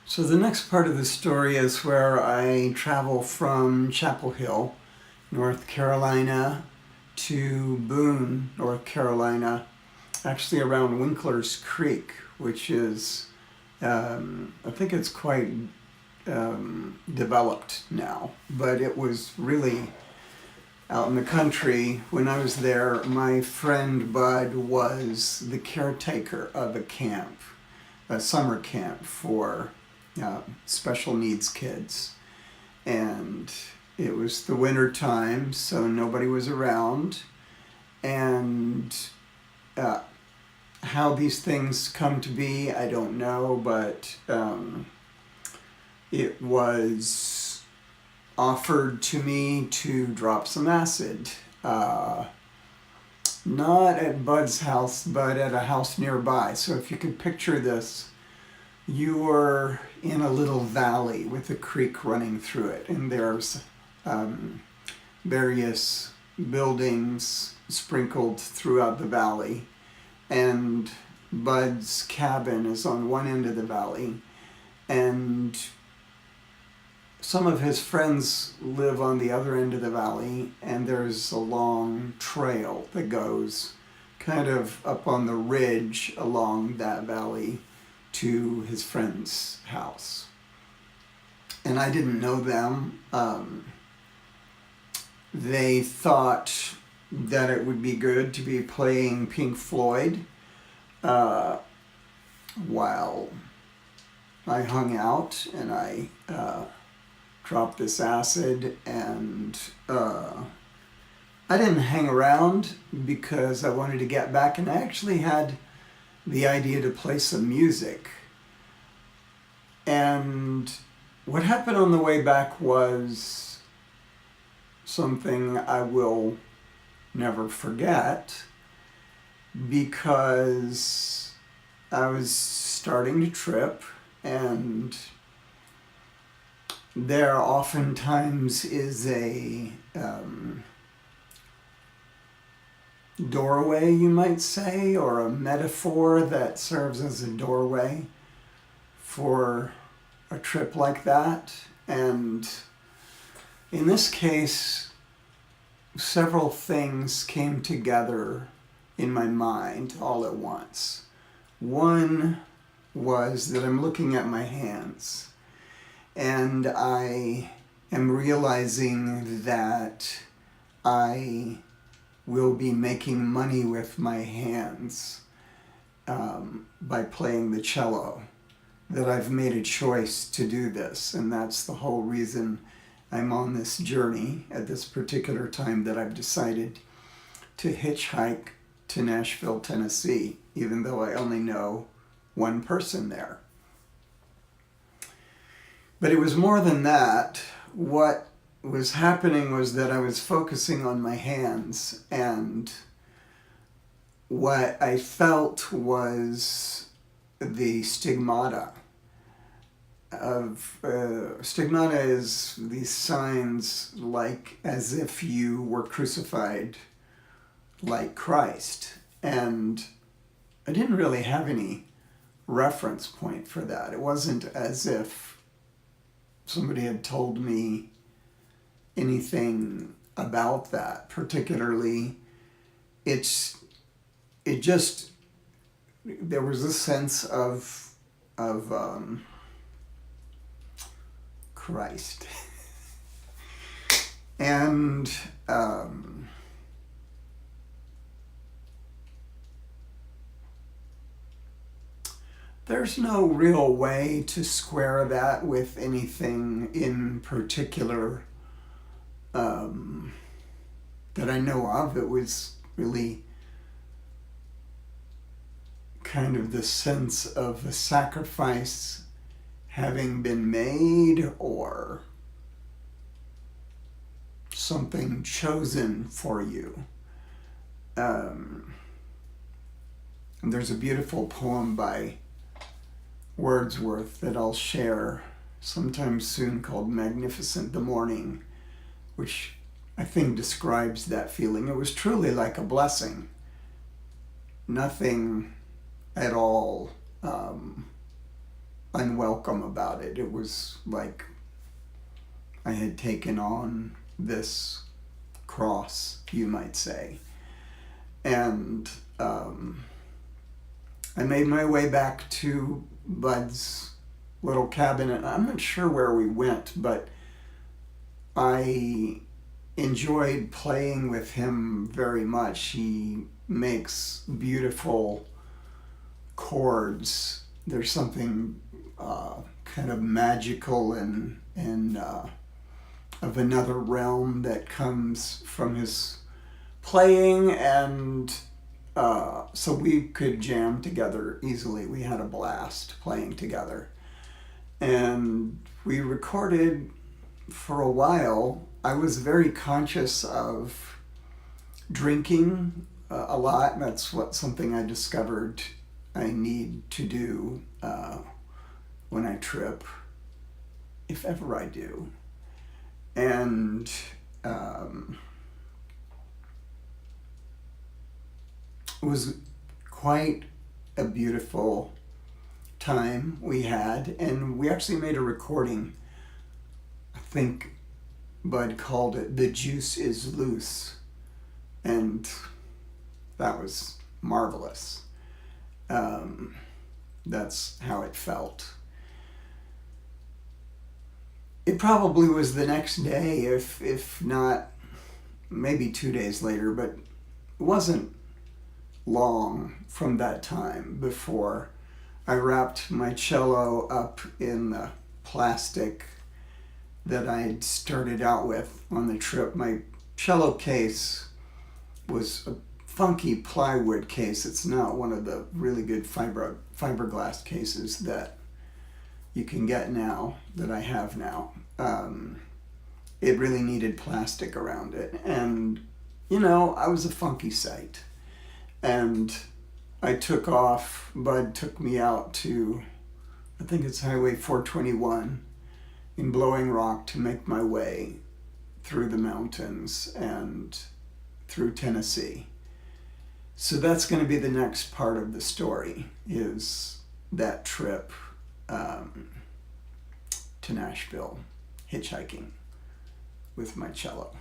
So the next part of the story is where I travel from Chapel Hill, North Carolina, to Boone, North Carolina, actually around Winkler's Creek, which is, I think it's quite developed now, but it was really out in the country. When I was there, my friend Bud was the caretaker of a camp, a summer camp for special needs kids. And it was the winter time, so nobody was around. And how these things come to be, I don't know, but it was offered to me to drop some acid. Not at Bud's house, but at a house nearby. So if you could picture this, you were in a little valley with a creek running through it, and there's various buildings sprinkled throughout the valley, and Bud's cabin is on one end of the valley, and some of his friends live on the other end of the valley, and there's a long trail that goes kind of up on the ridge along that valley to his friend's house. And I didn't know them. They thought that it would be good to be playing Pink Floyd while I hung out, and I dropped this acid, and I didn't hang around because I wanted to get back, and I actually had the idea to play some music. And what happened on the way back was something I will never forget, because I was starting to trip, and there oftentimes is a doorway, you might say, or a metaphor that serves as a doorway for a trip like that. And in this case, several things came together in my mind all at once. One was that I'm looking at my hands, and I am realizing that I will be making money with my hands by playing the cello, that I've made a choice to do this, and that's the whole reason I'm on this journey at this particular time, that I've decided to hitchhike to Nashville, Tennessee, even though I only know one person there. But it was more than that. What was happening was that I was focusing on my hands, and what I felt was the stigmata of stigmata is these signs, like as if you were crucified like Christ. And I didn't really have any reference point for that. It wasn't as if somebody had told me anything about that particularly. There was a sense of Christ. And there's no real way to square that with anything in particular that I know of. It was really kind of the sense of a sacrifice having been made, or something chosen for you. And there's a beautiful poem by Wordsworth that I'll share sometime soon, called Magnificent the Morning, which I think describes that feeling. It was truly like a blessing. Nothing at all unwelcome about it. It was like I had taken on this cross, you might say. And I made my way back to Bud's little cabin, and I'm not sure where we went, but I enjoyed playing with him very much. He makes beautiful chords. There's something kind of magical and of another realm that comes from his playing, and so we could jam together easily. We had a blast playing together. And we recorded for a while. I was very conscious of drinking a lot. That's something I discovered I need to do when I trip, if ever I do. And it was quite a beautiful time we had, and we actually made a recording. I think Bud called it "The Juice is Loose," and that was marvelous. That's how it felt. It probably was the next day, if not maybe 2 days later, but it wasn't long from that time before I wrapped my cello up in the plastic that I had started out with on the trip. My cello case was a funky plywood case. It's not one of the really good fiberglass cases that you can get now, that I have now. It really needed plastic around it. And, I was a funky sight. And I took off. Bud took me out to, I think it's Highway 421 in Blowing Rock, to make my way through the mountains and through Tennessee. So that's going to be the next part of the story, is that trip to Nashville, hitchhiking with my cello.